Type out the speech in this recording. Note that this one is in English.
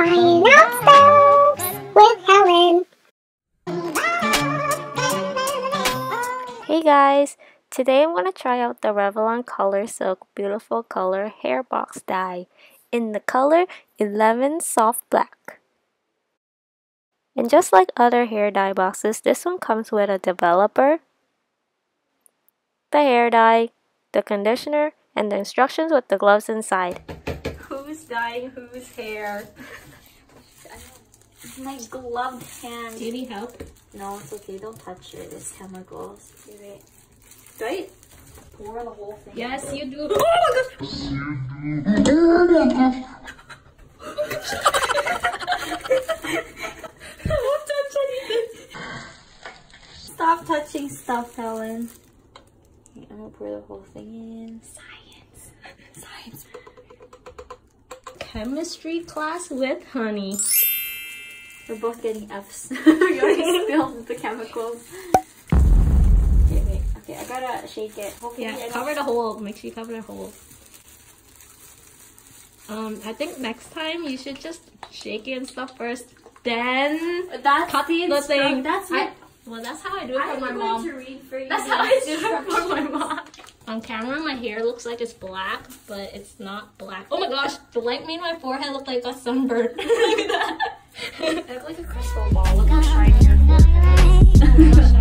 trying out stuff with Helen. Hey guys, today I'm going to try out the Revlon Colorsilk Beautiful Color hair box dye in the color 11 Soft Black. And just like other hair dye boxes, this one comes with a developer, the hair dye, the conditioner, and the instructions with the gloves inside. Who's dyeing whose hair? My gloved hand. Do you need help? No, it's okay. Don't touch it. It's chemicals. Wait. Do I Pour the whole thing. Yes, you do. Oh my gosh! Don't touch anything. Stop touching stuff, Helen. Okay, I'm gonna pour the whole thing in. Science. Chemistry class with honey. We're both getting F's. We already spilled the chemicals. Okay, wait. Okay, I gotta shake it. Hopefully Yeah, cover the hole. Make sure you cover the hole. I think next time you should just shake it and stuff first, then That's cut the thing. That's what. Well, that's how I do it for my I'm mom. going to read for you. That's how I do it for my mom. On camera, my hair looks like it's black, but it's not black. Oh my gosh, the light made my forehead look like a sunburn. Look at that. I look like a crystal ball. Look how shiny your forehead is.